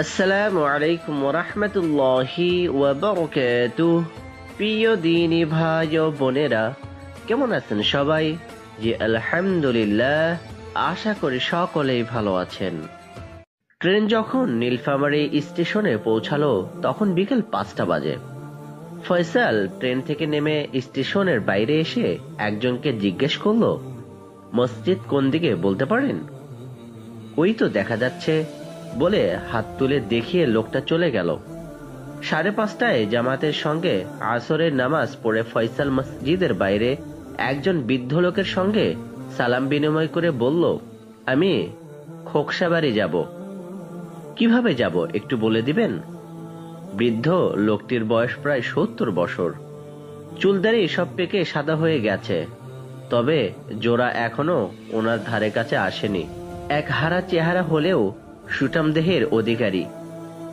আসসালামু আলাইকুম ওয়া রাহমাতুল্লাহি ওয়া বারাকাতুহু। প্রিয় দিনী ভাই ও বোনেরা, কেমন আছেন সবাই? জি আলহামদুলিল্লাহ, আশা করি সকলেই ভালো আছেন। ট্রেন যখন নীলফামারী স্টেশনে পৌঁছালো তখন বিকেল 5টা বাজে। ফয়সাল ট্রেন থেকে নেমে স্টেশনের বাইরে এসে একজনকে জিজ্ঞেস করলো, মসজিদ কোন দিকে বলতে পারেন? ওই তো দেখা যাচ্ছে বলে হাত তুলে দেখিয়ে লোকটা চলে গেল। 5:30টায় জামাতের সঙ্গে আসরের নামাজ পড়ে ফয়সাল মসজিদের বাইরে একজন বৃদ্ধ লোকের সঙ্গে সালাম বিনিময় করে বলল, আমি খোকসাবাড়ি যাব। কিভাবে যাব একটু বলে দিবেন? বৃদ্ধ লোকটির বয়স প্রায় 70 বছর। চুলদারি সব পেকে সাদা হয়ে গেছে, তবে জোড়া এখনো ওনার ধারে কাছে আসেনি। এক হারা চেহারা হলেও সুঠাম দেহের অধিকারী।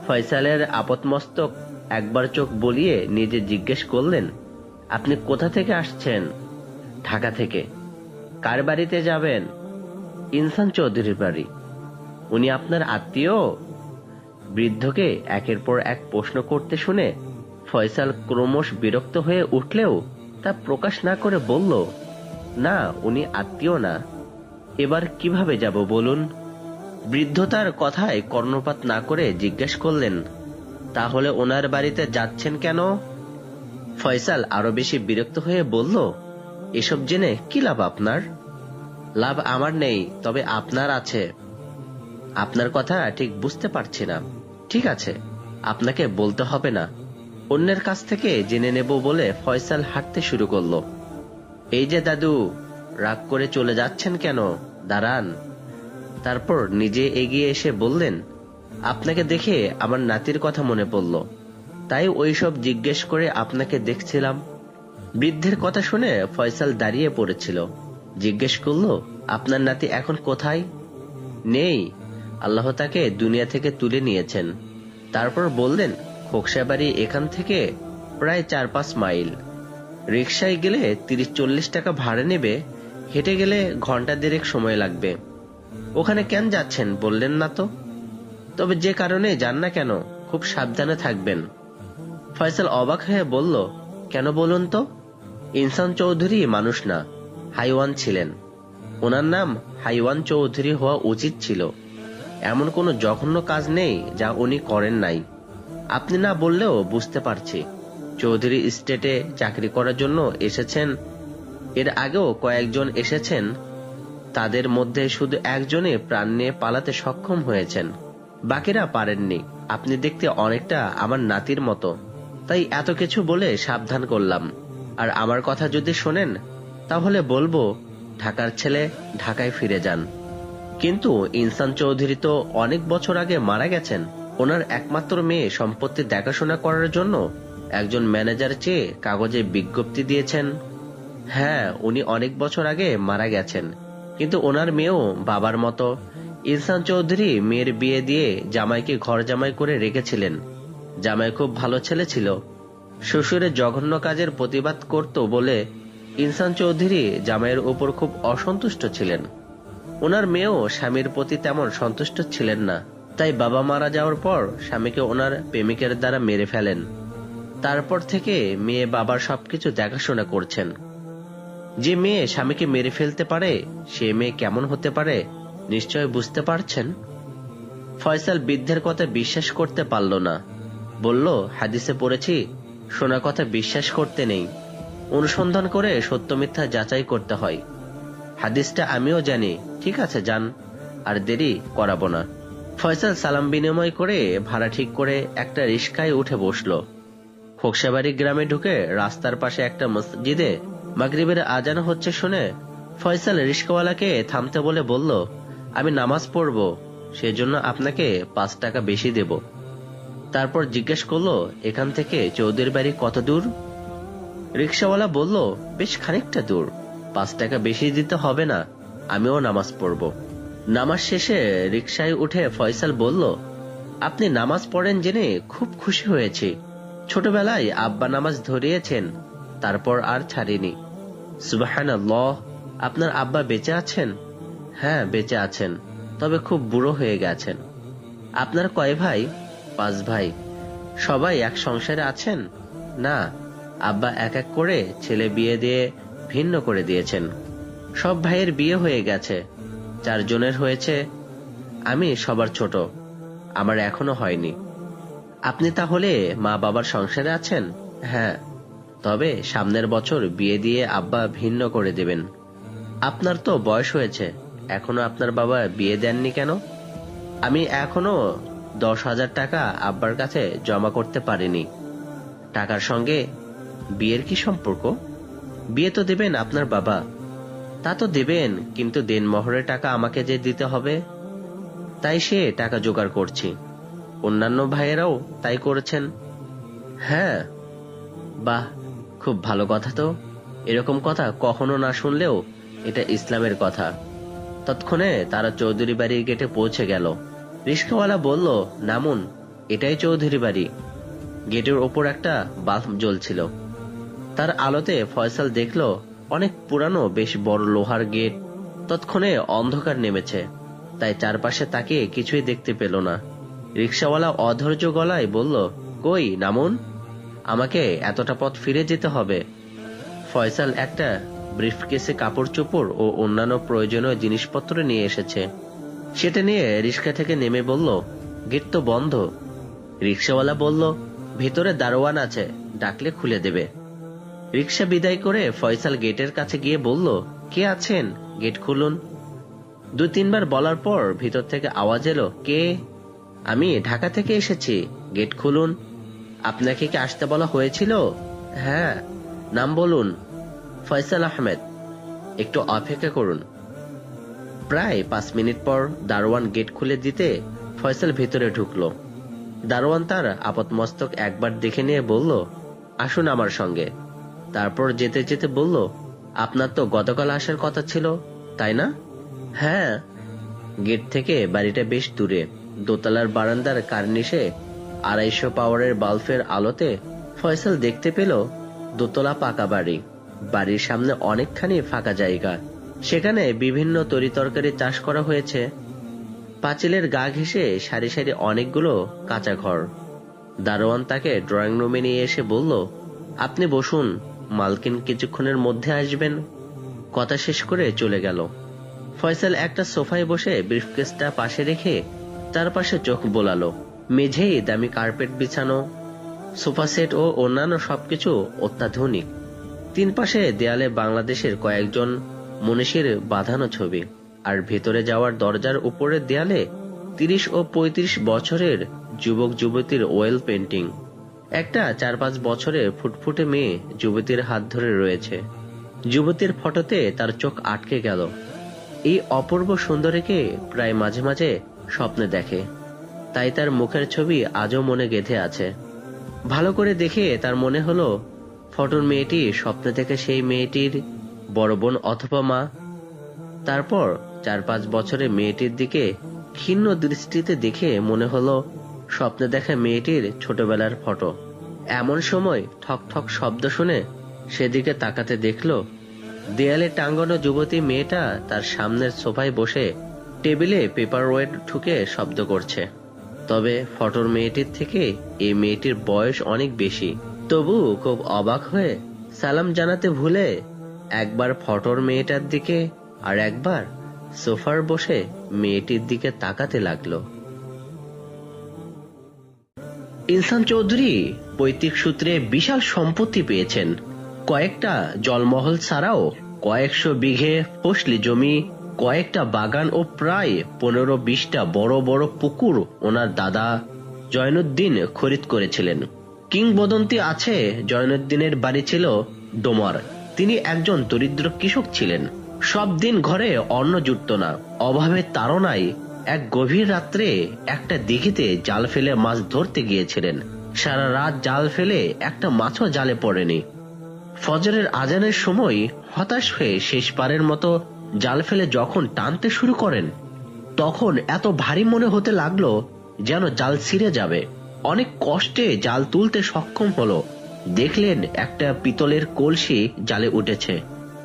ফয়সালের আপতমস্তক একবার চোখ বলিয়ে নিজে জিজ্ঞেস করলেন, আপনি কোথা থেকে আসছেন? ঢাকা থেকে। কার বাড়িতে যাবেন? ইনসান চৌধুরীর বাড়ি। উনি আপনার আত্মীয়? বৃদ্ধকে একের পর এক প্রশ্ন করতে শুনে ফয়সাল ক্রমশ বিরক্ত হয়ে উঠলেও তা প্রকাশ না করে বলল, না, উনি আত্মীয় না। এবার কিভাবে যাব বলুন? বৃদ্ধ তার কথায় কর্ণপাত না করে জিজ্ঞেস করলেন, তাহলে ওনার বাড়িতে যাচ্ছেন কেন? ফয়সাল আরো বেশি বিরক্ত হয়ে বলল, এসব জেনে কি লাভ আপনার? লাভ আমার নেই, তবে আপনার আছে। আপনার কথা ঠিক বুঝতে পারছি না। ঠিক আছে, আপনাকে বলতে হবে না, অন্যের কাছ থেকে জেনে নেব বলে ফয়সাল হাঁটতে শুরু করলো। এই যে দাদু, রাগ করে চলে যাচ্ছেন কেন? দাঁড়ান। তারপর নিজে এগিয়ে এসে বললেন, আপনাকে দেখে আমার নাতির কথা মনে পড়ল, তাই ওইসব জিজ্ঞেস করে আপনাকে দেখছিলাম। বৃদ্ধের কথা শুনে ফয়সাল দাঁড়িয়ে পড়েছিল। জিজ্ঞেস করলো, আপনার নাতি এখন কোথায়? নেই, আল্লাহ তাকে দুনিয়া থেকে তুলে নিয়েছেন। তারপর বললেন, খোকসাবাড়ি এখান থেকে প্রায় 4-5 মাইল। রিকশায় গেলে 30-40 টাকা ভাড়া নেবে, হেঁটে গেলে ঘন্টা দেড়েক সময় লাগবে। ওখানে কেন যাচ্ছেন বললেন না তো? তবে যে কারণে যান না কেন, খুব সাবধানে থাকবেন। ফয়সাল অবাক হয়ে বলল, কেন বলুন তো? ইনসান চৌধুরী মানুষ না, হাইওয়ান ছিলেন। ওনার নাম হাইওয়ান চৌধুরী হওয়া উচিত ছিল। এমন কোনো জঘন্য কাজ নেই যা উনি করেন নাই। আপনি না বললেও বুঝতে পারছি। চৌধুরী স্টেটে চাকরি করার জন্য এসেছেন। এর আগেও কয়েকজন এসেছেন, তাদের মধ্যে শুধু একজনই প্রাণ নিয়ে পালাতে সক্ষম হয়েছেন, বাকিরা পারেননি। আপনি দেখতে অনেকটা আমার নাতির মতো, তাই এত কিছু বলে সাবধান করলাম। আর আমার কথা যদি শোনেন তাহলে বলবো, ঢাকার ছেলে ঢাকায় ফিরে যান। কিন্তু ইনসান চৌধুরী তো অনেক বছর আগে মারা গেছেন। ওনার একমাত্র মেয়ে সম্পত্তি দেখাশোনা করার জন্য একজন ম্যানেজার চেয়ে কাগজে বিজ্ঞপ্তি দিয়েছেন। হ্যাঁ, উনি অনেক বছর আগে মারা গেছেন, কিন্তু ওনার মেয়েও বাবার মতো। ইনসান চৌধুরী মেয়ের বিয়ে দিয়ে জামাইকে ঘর জামাই করে রেখেছিলেন। জামাই খুব ভালো ছেলে ছিল। শ্বশুরের জঘন্য কাজের প্রতিবাদ করত বলে ইনসান চৌধুরী জামাইয়ের উপর খুব অসন্তুষ্ট ছিলেন। ওনার মেয়েও স্বামীর প্রতি তেমন সন্তুষ্ট ছিলেন না, তাই বাবা মারা যাওয়ার পর স্বামীকে ওনার প্রেমিকের দ্বারা মেরে ফেলেন। তারপর থেকে মেয়ে বাবার সবকিছু দেখাশোনা করছেন। যে মেয়ে স্বামীকে মেরে ফেলতে পারে, সে মেয়ে কেমন হতে পারে নিশ্চয় বুঝতে পারছেন। ফয়সাল বৃদ্ধের কথা বিশ্বাস করতে পারল না। বলল, হাদিসে পড়েছি, শোনা কথা বিশ্বাস করতে নেই, অনুসন্ধান করে সত্য মিথ্যা যাচাই করতে হয়। হাদিসটা আমিও জানি। ঠিক আছে, যান, আর দেরি করাবো না। ফয়সাল সালাম বিনিময় করে ভাড়া ঠিক করে একটা রিস্কায় উঠে বসলো। খোকসাবাড়ি গ্রামে ঢুকে রাস্তার পাশে একটা মসজিদে মাগরিবের আজান হচ্ছে শুনে ফয়সাল রিস্কাওয়ালাকে থামতে বলে বলল, আমি নামাজ পড়ব, সেজন্য আপনাকে 5 টাকা বেশি দেব। তারপর জিজ্ঞেস করলো, এখান থেকে চৌধুরীর বাড়ি কত দূর? রিক্সাওয়ালা বলল, বেশ খানিকটা দূর। 5 টাকা বেশি দিতে হবে না, আমিও নামাজ পড়ব। নামাজ শেষে রিক্সায় উঠে ফয়সাল বলল, আপনি নামাজ পড়েন জেনে খুব খুশি হয়েছি। ছোটবেলায় আব্বা নামাজ ধরিয়েছেন, তারপর আর ছাড়িনি। সুবহানাল্লাহ, আপনার আব্বা বেঁচে আছেন? হ্যাঁ, বেঁচে আছেন, তবে খুব বুড়ো হয়ে গেছেন। আপনার কয় ভাই? 5 ভাই। সবাই এক সংসারে আছেন? না, আব্বা এক এক করে ছেলে বিয়ে দিয়ে ভিন্ন করে দিয়েছেন। সব ভাইয়ের বিয়ে হয়ে গেছে, 4 জনের হয়েছে। আমি সবার ছোট, আমার এখনো হয়নি। আপনি তাহলে মা বাবার সংসারে আছেন? হ্যাঁ, তবে সামনের বছর বিয়ে দিয়ে আব্বা ভিন্ন করে দেবেন। আপনার তো বয়স হয়েছে, এখনো আপনার বাবা বিয়ে দেননি কেন? আমি এখনো 10,000 টাকা আব্বার কাছে জমা করতে পারিনি। টাকার সঙ্গে বিয়ের কি সম্পর্ক? বিয়ে তো দেবেন আপনার বাবা। তা তো দেবেন, কিন্তু দেনমোহরের টাকা আমাকে যে দিতে হবে, তাই সে টাকা জোগাড় করছি। অন্যান্য ভাইয়েরাও তাই করেছেন। হ্যাঁ। বাহ, খুব ভালো কথা তো। এরকম কথা কখনো না শুনলেও এটা ইসলামের কথা। তৎক্ষণে তারা চৌধুরী বাড়ির গেটে পৌঁছে গেল। রিস্কাওয়ালা বলল, নামুন, এটাই চৌধুরী বাড়ি। গেটের ওপর একটা বাল্ব জ্বলছিল। তার আলোতে ফয়সাল দেখল অনেক পুরানো বেশ বড় লোহার গেট। তৎক্ষণে অন্ধকার নেমেছে, তাই চারপাশে তাকিয়ে কিছুই দেখতে পেল না। রিক্সাওয়ালা অধৈর্য গলায় বলল, কই, নামুন, আমাকে এতটা পথ ফিরে যেতে হবে। ফয়সাল একটা ব্রিফকেসে কাপড় চোপড় ও অন্যান্য প্রয়োজনীয় জিনিসপত্র নিয়ে এসেছে। সেটা নিয়ে রিক্সা থেকে নেমে বলল, গেট তো বন্ধ। রিক্সাওয়ালা বলল, ভিতরে দারোয়ান আছে, ডাকলে খুলে দেবে। রিক্সা বিদায় করে ফয়সাল গেটের কাছে গিয়ে বলল, কে আছেন, গেট খুলুন। 2-3 বার বলার পর ভিতর থেকে আওয়াজ এলো, কে? আমি ঢাকা থেকে এসেছি, গেট খুলুন। আপনাকে কি আসতে বলা হয়েছিল? হ্যাঁ। নাম বলুন। ফয়সাল আহমেদ। একটু অপেক্ষা করুন। প্রায় 5 মিনিট পর দারোয়ান গেট খুলে দিতে ফয়সাল ভিতরে ঢুকলো। দারোয়ান তার আপাতমস্তক একবার দেখে নিয়ে বলল, আসুন আমার সঙ্গে। তারপর যেতে যেতে বলল, আপনার তো গতকাল আসার কথা ছিল, তাই না? হ্যাঁ। গেট থেকে বাড়িটা বেশ দূরে। দোতলার বারান্দার কার্নিশে 250 পাওয়ারের বাল্বের আলোতে ফয়সাল দেখতে পেল দোতলা পাকা বাড়ি। বাড়ির সামনে অনেকখানি ফাঁকা জায়গা, সেখানে বিভিন্ন তরিতরকারি চাষ করা হয়েছে। পাঁচিলের গা ঘেঁষে সারি সারি অনেকগুলো কাঁচা ঘর। দারোয়ান তাকে ড্রয়িং রুমে নিয়ে এসে বলল, আপনি বসুন, মালকিন কিছুক্ষণের মধ্যে আসবেন। কথা শেষ করে চলে গেল। ফয়সাল একটা সোফায় বসে ব্রিফকেসটা পাশে রেখে তার পাশে চোখ বোলালো। মেঝেই দামি কার্পেট বিছানো, সোফা সেট ও অন্যান্য সবকিছু অত্যাধুনিক। 3 পাশে দেয়ালে বাংলাদেশের কয়েকজন মনীষীর বাঁধানো ছবি, আর ভেতরে যাওয়ার দরজার উপরের দেয়ালে 30 ও 35 বছরের যুবক যুবতীর ওয়েল পেন্টিং। একটা 4-5 বছরের ফুটফুটে মেয়ে যুবতীর হাত ধরে রয়েছে। যুবতীর ফটোতে তার চোখ আটকে গেল। এই অপূর্ব সুন্দরীকে প্রায় মাঝে মাঝে স্বপ্নে দেখে, তাই তার মুখের ছবি আজও মনে গেঁথে আছে। ভালো করে দেখে তার মনে হলো ফটোর মেয়েটি স্বপ্নে দেখে সেই মেয়েটির বড় বোন অথবা মা। তারপর 4-5 বছরের মেয়েটির দিকে ক্ষীণ দৃষ্টিতে দেখে মনে হলো স্বপ্নে দেখা মেয়েটির ছোটবেলার ফটো। এমন সময় ঠক ঠক শব্দ শুনে সেদিকে তাকাতে দেখল দেয়ালে টাঙ্গানো যুবতী মেয়েটা তার সামনের সোফায় বসে টেবিলে পেপার ওয়েট ঠুকে শব্দ করছে। তবে ফটোর মেয়েটির থেকে এই মেয়েটির বয়স অনেক বেশি। তবু খুব অবাক হয়ে সালাম জানাতে ভুলে একবার ফটোর মেয়েটার দিকে আর একবার সোফার বসে মেয়েটির দিকে তাকাতে লাগলো। ইনসান চৌধুরী পৈতৃক সূত্রে বিশাল সম্পত্তি পেয়েছেন। কয়েকটা জলমহল ছাড়াও কয়েকশো বিঘে ফসলি জমি, কয়েকটা বাগান ও প্রায় 15-20টা বড় বড় পুকুর ওনার দাদা জয়নুদ্দিন খরিদ করেছিলেন। কিংবদন্তি আছে জয়নুদ্দিনের বাড়ি ছিল ডোমার। তিনি একজন দরিদ্র কৃষক ছিলেন। সব দিন ঘরে অন্ন জুটত না। অভাবের তাড়নায় এক গভীর রাত্রে একটা দিঘিতে জাল ফেলে মাছ ধরতে গিয়েছিলেন। সারা রাত জাল ফেলে একটা মাছও জালে পড়েনি। ফজরের আজানের সময় হতাশ হয়ে শেষবারের মতো জাল ফেলে যখন টানতে শুরু করেন, তখন এত ভারী মনে হতে লাগলো যেন জাল ছিঁড়ে যাবে। অনেক কষ্টে জাল তুলতে সক্ষম হলো। দেখলেন একটা পিতলের কলসি জালে উঠেছে।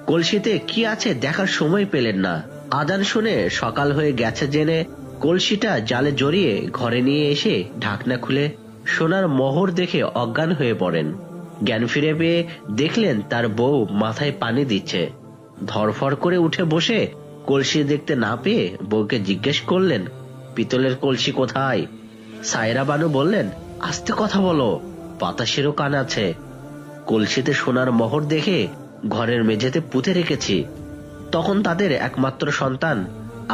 কলসিতে কি আছে দেখার সময় পেলেন না। আজান শুনে সকাল হয়ে গেছে জেনে কলসিটা জালে জড়িয়ে ঘরে নিয়ে এসে ঢাকনা খুলে সোনার মোহর দেখে অজ্ঞান হয়ে পড়েন। জ্ঞান ফিরে পেয়ে দেখলেন তার বউ মাথায় পানি দিচ্ছে। ধরফর করে উঠে বসে কলসি দেখতে না পেয়ে বউকে জিজ্ঞেস করলেন, পিতলের কলসি কোথায়? সায়রা বানু বললেন, আস্তে কথা বলো, বাতাসেরও কান আছে। কলসিতে সোনার মোহর দেখে ঘরের মেঝেতে পুঁতে রেখেছি। তখন তাদের একমাত্র সন্তান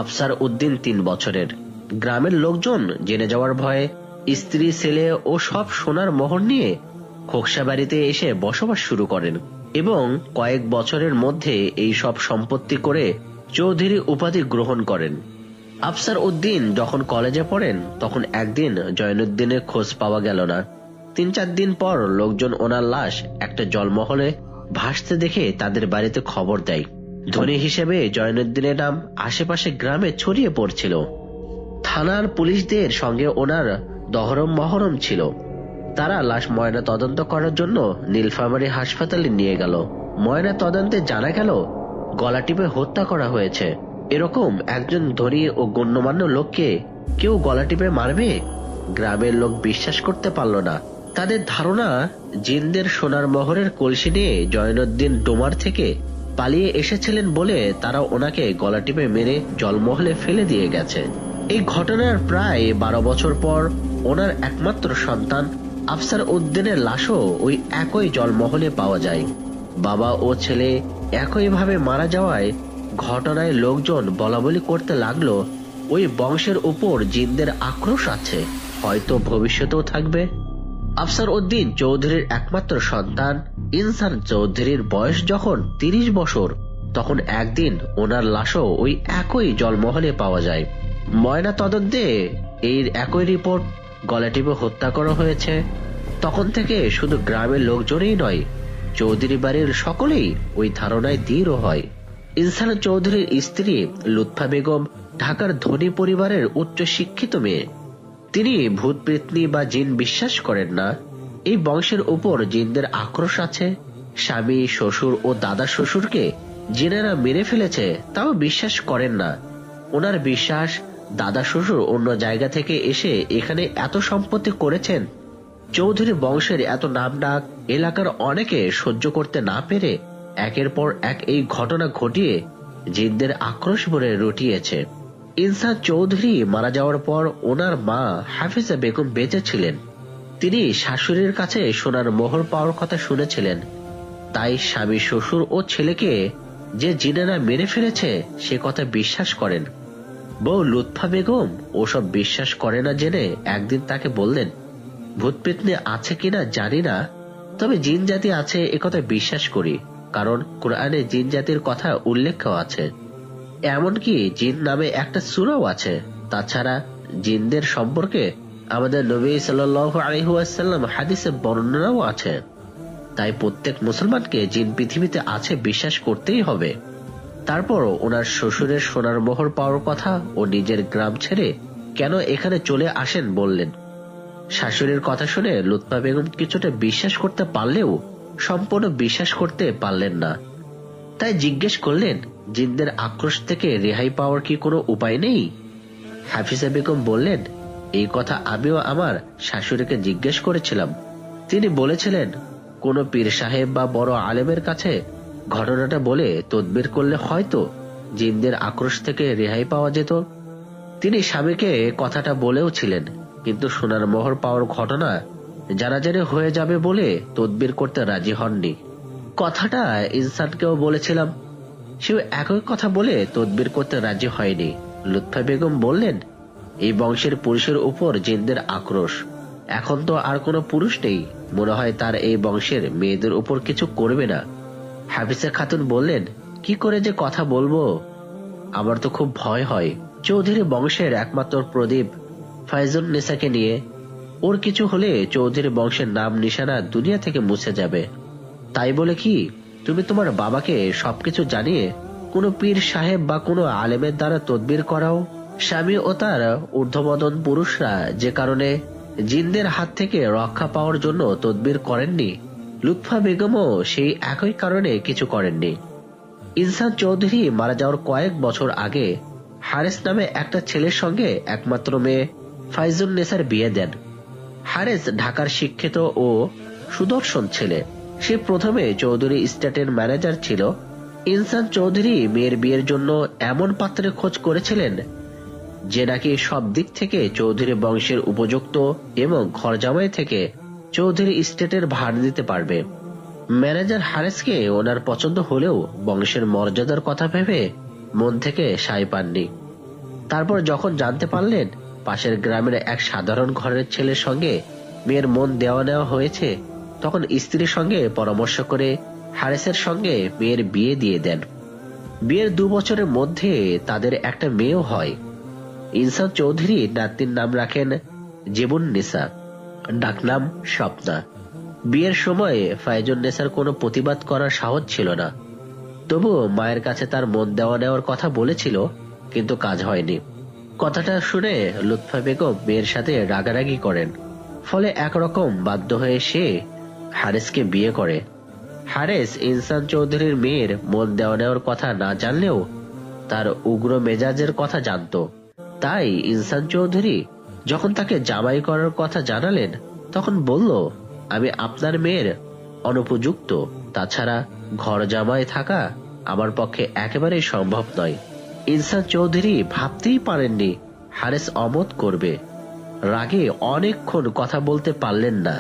আফসার উদ্দিন 3 বছরের। গ্রামের লোকজন জেনে যাওয়ার ভয়ে স্ত্রী, ছেলে ও সব সোনার মোহর নিয়ে খোকসা বাড়িতে এসে বসবাস শুরু করেন এবং কয়েক বছরের মধ্যে এই সব সম্পত্তি করে চৌধুরী উপাধি গ্রহণ করেন। আফসার উদ্দিন যখন কলেজে পড়েন তখন একদিন জয়নুদ্দিনের খোঁজ পাওয়া গেল না। 3-4 দিন পর লোকজন ওনার লাশ একটা জলমহলে ভাসতে দেখে তাদের বাড়িতে খবর দেয়। ধনী হিসেবে জয়নুদ্দিনের নাম আশেপাশে গ্রামে ছড়িয়ে পড়ছিল। থানার পুলিশদের সঙ্গে ওনার দহরম মহরম ছিল। তারা লাশ ময়না তদন্ত করার জন্য নীলফামারী হাসপাতালে নিয়ে গেল। ময়না তদন্তে জানা গেল গলা টিপে হত্যা করা হয়েছে। এরকম একজন ধনী ও গণ্যমান্য লোককে কেউ গলা টিপে মারবে? গ্রামের লোক বিশ্বাস করতে পারল না। তাদের ধারণা জিনদের সোনার মোহরের কলসি নিয়ে জয়নুদ্দিন ডোমার থেকে পালিয়ে এসেছিলেন বলে তারা ওনাকে গলা টিপে মেরে জলমহলে ফেলে দিয়ে গেছে। এই ঘটনার প্রায় 12 বছর পর ওনার একমাত্র সন্তান আফসার উদ্দিনের লাশও ওই একই জলমহলে পাওয়া যায়। বাবা ও ছেলে একইভাবে মারা যাওয়ায় ঘটনায় লোকজন বলাবলি করতে লাগলো ওই বংশের উপর জিনদের আক্রোশ আছে, হয়তো ভবিষ্যতেও থাকবে। আফসার উদ্দিন চৌধুরীর একমাত্র সন্তান ইনসান চৌধুরীর বয়স যখন 30 বছর, তখন একদিন ওনার লাশও ওই একই জলমহলে পাওয়া যায়। ময়না তদন্তে এই একই রিপোর্ট, গলা টিপে হত্যা করা হয়েছে। তখন থেকে শুধু গ্রামের লোকজনই নয়, চৌধুরী বাড়ির সকলেই ওই ধারণায় দৃঢ় হয়। ইনসান চৌধুরীর স্ত্রী লুৎফা বেগম ঢাকার ধনী পরিবারের উচ্চ শিক্ষিত মেয়ে। তিনি ভূত প্রেতনি বা জিন বিশ্বাস করেন না। এই বংশের উপর জিনদের আক্রোশ আছে। স্বামী, শ্বশুর ও দাদা শ্বশুরকে জিনেরা মেরে ফেলেছে তাও বিশ্বাস করেন না। ওনার বিশ্বাস দাদা শ্বশুর অন্য জায়গা থেকে এসে এখানে এত সম্পত্তি করেছেন। চৌধুরী বংশের এত নাম ডাক এলাকার অনেকে সহ্য করতে না পেরে একের পর এক এই ঘটনা ঘটিয়ে জিনদের আক্রোশ ভরে রটিয়েছে। ইনসান চৌধুরী মারা যাওয়ার পর ওনার মা হাফিজা বেগম বেঁচে ছিলেন। তিনি শাশুড়ির কাছে সোনার মোহর পাওয়ার কথা শুনেছিলেন। তাই স্বামী, শ্বশুর ও ছেলেকে যে জিনেরা মেরে ফেলেছে সে কথা বিশ্বাস করেন। বউ লুৎফা বেগম ওসব বিশ্বাস করে না জেনে একদিন তাকে বললেন, ভূত প্রেতনি আছে কিনা জানি না, তবে জিন জাতি আছে একথা বিশ্বাস করি, কারণ কোরআনে জিন জাতির কথা উল্লেখ আছে। এমনকি জিন নামে একটা সূরাও আছে। তাছাড়া জিনদের সম্পর্কে আমাদের নবী সাল্লাল্লাহু আলাইহি ওয়াসাল্লাম হাদিসে বর্ণনাও আছে। তাই প্রত্যেক মুসলমানকে জিন পৃথিবীতে আছে বিশ্বাস করতেই হবে। তারপর ওনার শ্বশুরের সোনার মোহর পাওয়ার কথা ও নিজের গ্রাম ছেড়ে কেন এখানে চলে আসেন বললেন। শাশুড়ির কথা শুনে লুৎফা বেগম কিছুটা বিশ্বাস করতে পারলেও সম্পূর্ণ বিশ্বাস করতে পারলেন না। তাই জিজ্ঞেস করলেন, জিনদের আক্রোশ থেকে রেহাই পাওয়ার কি কোনো উপায় নেই? হাফিজা বেগম বললেন, এই কথা আমিও আমার শাশুড়িকে জিজ্ঞেস করেছিলাম। তিনি বলেছিলেন কোনো পীর সাহেব বা বড় আলেমের কাছে ঘটনাটা বলে তদবির করলে হয়তো জিনদের আক্রোশ থেকে রেহাই পাওয়া যেত। তিনি স্বামীকে কথাটা বলেও ছিলেন, কিন্তু সোনার মোহর পাওয়ার ঘটনা জানাজানি হয়ে যাবে বলে তদবির করতে রাজি হননি। কথাটা ইনসানকেও বলেছিলাম, সেও একই কথা বলে তদবির করতে রাজি হয়নি। লুৎফা বেগম বললেন, এই বংশের পুরুষের উপর জিনদের আক্রোশ। এখন তো আর কোনো পুরুষ নেই, মনে হয় তার এই বংশের মেয়েদের উপর কিছু করবে না। হাফিজা খাতুন বললেন, কি করে যে কথা বলবো, আমার তো খুব ভয় হয়। চৌধুরী বংশের একমাত্র প্রদীপ ফাইজুন নেসাকে নিয়ে, ওর কিছু হলে চৌধুরী বংশের নাম নিশানা দুনিয়া থেকে মুছে যাবে। তাই বলে কি তুমি তোমার বাবাকে সবকিছু জানিয়ে কোনো পীর সাহেব বা কোনো আলেমের দ্বারা তদবির করাও? স্বামী ও তার ঊর্ধ্ববদন পুরুষরা যে কারণে জিনদের হাত থেকে রক্ষা পাওয়ার জন্য তদবির করেননি, লুৎফা বেগমও সেই একই কারণে কিছু করেননি। ইনসান চৌধুরী মারা যাওয়ার কয়েক বছর আগে হারেস নামে একটা ছেলের সঙ্গে একমাত্র মেয়ে ফাইজুন্নেসার বিয়ে দেন। হারেস ঢাকার শিক্ষিত ও সুদর্শন ছেলে। সে প্রথমে চৌধুরী স্টেটের ম্যানেজার ছিল। ইনসান চৌধুরী মেয়ের বিয়ের জন্য এমন পাত্রের খোঁজ করেছিলেন যে নাকি সব দিক থেকে চৌধুরী বংশের উপযুক্ত এবং ঘর জামাই থেকে চৌধুরী স্টেটের ভার দিতে পারবে। ম্যানেজার হারেসকে ওনার পছন্দ হলেও বংশের মর্যাদার কথা ভেবে মন থেকে সায় পাননি। তারপর যখন জানতে পারলেন পাশের গ্রামের এক সাধারণ ঘরের ছেলের সঙ্গে মেয়ের মন দেওয়া নেওয়া হয়েছে, তখন স্ত্রীর সঙ্গে পরামর্শ করে হারেসের সঙ্গে মেয়ের বিয়ে দিয়ে দেন। বিয়ের 2 বছরের মধ্যে তাদের একটা মেয়েও হয়। ইনসান চৌধুরী নাতনির নাম রাখেন জেবুন্নেসা, ডাকনাম স্বপ্না। বিয়ের সময় ফাইজুন্নেসার কোনো প্রতিবাদ করার সাহস ছিল না। তবুও মায়ের কাছে তার মন দেওয়া নেওয়ার কথা বলেছিল, কিন্তু কাজ হয়নি। কথাটা শুনে লুৎফা বেগম মেয়ের সাথে রাগারাগি করেন। ফলে একরকম বাধ্য হয়ে সে হারেসকে বিয়ে করে। হারেস ইনসান চৌধুরীর মেয়ের মন দেওয়া নেওয়ার কথা না জানলেও তার উগ্র মেজাজের কথা জানত। তাই ইনসান চৌধুরী যখন তাকে জামাই করার কথা জানালেন, তখন বলল, আমি আপনার মেয়ের অনুপযুক্ত, তাছাড়া ঘর জামাই থাকা আমার পক্ষে একেবারেই সম্ভব নয়। ইনসান চৌধুরী ভাবতেই পারেননি হারেস অমত করবে। রাগে অনেকক্ষণ কথা বলতে পারলেন না।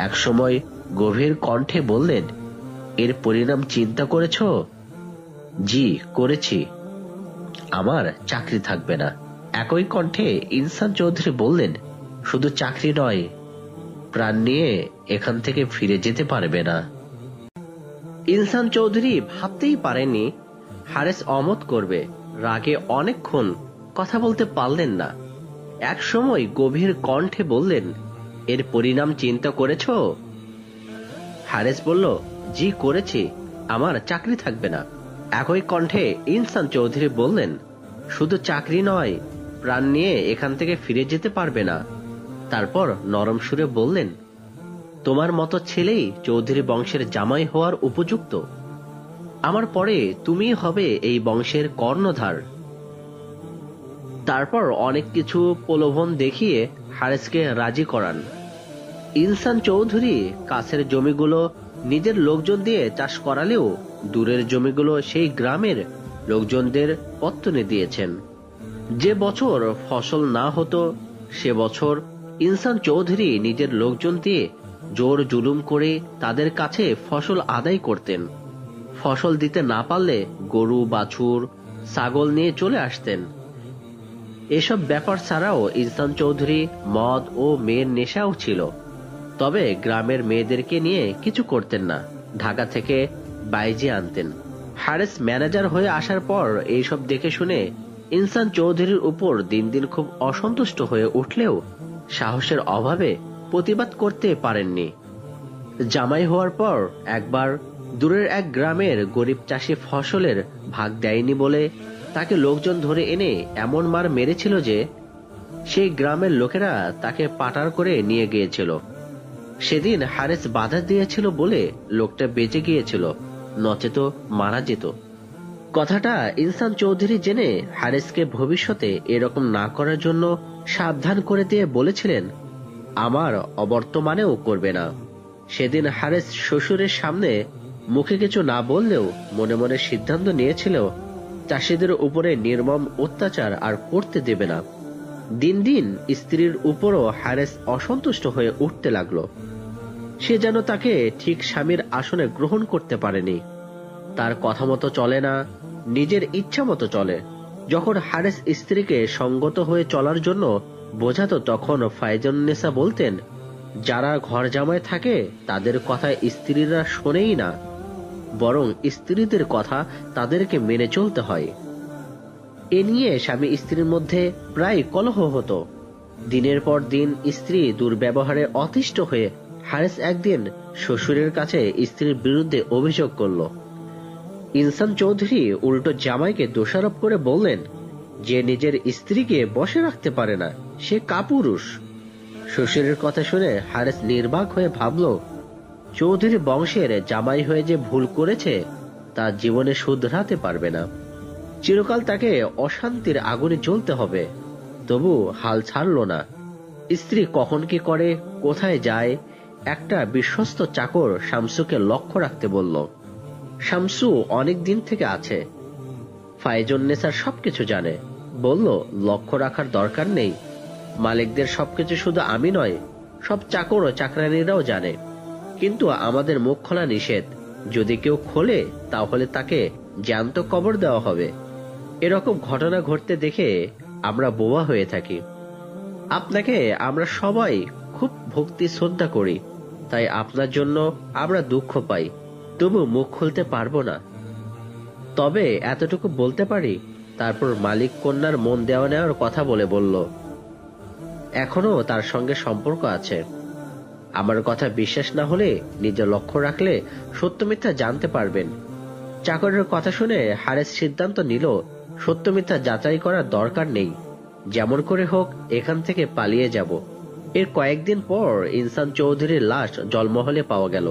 একসময় গভীর কণ্ঠে বললেন, এর পরিণাম চিন্তা করেছ? জি করেছি, আমার চাকরি থাকবে না। একই কণ্ঠে ইনসান চৌধুরী বললেন, শুধু চাকরি নয়, প্রাণ নিয়ে এখান থেকে ফিরে যেতে পারবে না। ইনসান চৌধুরী ভাবতেই পারেননি হারেস অমত করবে। রাগে অনেকক্ষণ কথা বলতে পারলেন না। এক সময় গভীর কণ্ঠে বললেন, এর পরিণাম চিন্তা করেছ? হারেস বলল, জি করেছি, আমার চাকরি থাকবে না। একই কণ্ঠে ইনসান চৌধুরী বললেন, শুধু চাকরি নয়, প্রাণ নিয়ে এখান থেকে ফিরে যেতে পারবে না। তারপর নরম সুরে বললেন, তোমার মতো ছেলেই চৌধুরী বংশের জামাই হওয়ার উপযুক্ত। আমার পরে তুমি হবে এই বংশের কর্ণধার। তারপর অনেক কিছু প্রলোভন দেখিয়ে হারেসকে রাজি করান। ইনসান চৌধুরী কাছের জমিগুলো নিজের লোকজন দিয়ে চাষ করালেও দূরের জমিগুলো সেই গ্রামের লোকজনদের পত্তনে দিয়েছেন। যে বছর ফসল না হতো সে বছর ইনসান চৌধুরী নিজের লোকজন দিয়ে জোর জুলুম করে তাদের কাছে ফসল আদায় করতেন। ফসল দিতে না পারলে গরু বাছুর ছাগল নিয়ে চলে আসতেন। এসব ব্যাপার ছাড়াও ইনসান চৌধুরী মদ ও মেয়ের নেশাও ছিল। তবে গ্রামের মেয়েদেরকে নিয়ে কিছু করতেন না, ঢাকা থেকে বাইজি আনতেন। হারেস ম্যানেজার হয়ে আসার পর এইসব দেখে শুনে ইনসান চৌধুরীর উপর দিন দিন খুব অসন্তুষ্ট হয়ে উঠলেও সাহসের অভাবে প্রতিবাদ করতে পারেননি। জামাই হওয়ার পর একবার দূরের এক গ্রামের গরিব চাষি ফসলের ভাগ দেয়নি বলে তাকে লোকজন ধরে এনে এমন মার মেরেছিল যে সেই গ্রামের লোকেরা তাকে পাটার করে নিয়ে গিয়েছিল। সেদিন হারেস বাধা দিয়েছিল বলে লোকটা বেঁচে গিয়েছিল, নচেত মারা যেত। কথাটা ইনসান চৌধুরী জেনে হারেসকে ভবিষ্যতে এরকম না করার জন্য সাবধান করে দিয়ে বলেছিলেন, আমার অবর্তমানেও করবে না। সেদিন হারেস শ্বশুরের সামনে মুখে কিছু না বললেও মনে মনে সিদ্ধান্ত নিয়েছিল চাষিদের উপরে নির্মম অত্যাচার আর করতে দেবে না। দিন দিন স্ত্রীর উপরও হারেস অসন্তুষ্ট হয়ে উঠতে লাগলো। সে যেন তাকে ঠিক স্বামীর আসনে গ্রহণ করতে পারেনি। তার কথা মতো চলে না, নিজের ইচ্ছা মতো চলে। যখন হারেস স্ত্রীকে সঙ্গত হয়ে চলার জন্য বোঝাতো, তখন ফাইজুন্নেসা বলতেন, যারা ঘর জামায় থাকে তাদের কথা স্ত্রীরা শোনেই না, বরং স্ত্রীদের কথা তাদেরকে মেনে চলতে হয়। এ নিয়ে স্বামী স্ত্রীর মধ্যে প্রায় কলহ হতো। দিনের পর দিন স্ত্রী দুর্ব্যবহারে অতিষ্ঠ হয়ে হারেস একদিন শ্বশুরের কাছে স্ত্রীর বিরুদ্ধে অভিযোগ করল। ইনসান চৌধুরী উল্টো জামাইকে দোষারোপ করে বললেন, যে নিজের স্ত্রীকে বসে রাখতে পারে না সে কাপুরুষ। শ্বশুরের কথা শুনে হারেস নির্বাক হয়ে ভাবল, চৌধুরী বংশের জামাই হয়ে যে ভুল করেছে তা জীবনে শুধরাতে পারবে না। চিরকাল তাকে অশান্তির আগুনে জ্বলতে হবে, তবু হাল ছাড়ল না। স্ত্রী কখন কি করে, কোথায় যায়, একটা বিশ্বস্ত চাকর শামসুকে লক্ষ্য রাখতে বলল। শামসু অনেক দিন থেকে আছে, ফায়জুন্নেসার সবকিছু জানে। বলল, লক্ষ্য রাখার দরকার নেই, মালিকদের সবকিছু শুধু আমি নয়, সব চাকর ও চাকরানিরাও জানে। কিন্তু আমাদের মুখ খোলা নিষেধ, যদি কেউ খোলে তাহলে তাকে জ্যান্ত কবর দেওয়া হবে। এরকম ঘটনা ঘটতে দেখে আমরা বোবা হয়ে থাকি। আপনাকে আমরা সবাই খুব ভক্তি শ্রদ্ধা করি, তাই আপনার জন্য আমরা দুঃখ পাই, তবু মুখ খুলতে পারবো না। তবে এতটুকু বলতে পারি। তারপর মালিক কন্যার মন দেওয়া নেওয়ার কথা বলল, এখনো তার সঙ্গে সম্পর্ক আছে। আমার কথা বিশ্বাস না হলে নিজে লক্ষ্য রাখলে সত্য মিথ্যা জানতে পারবেন। চাকরের কথা শুনে হারেস সিদ্ধান্ত নিল, সত্য মিথ্যা যাচাই করার দরকার নেই, যেমন করে হোক এখান থেকে পালিয়ে যাব। এর কয়েকদিন পর ইনসান চৌধুরীর লাশ জলমহলে পাওয়া গেল।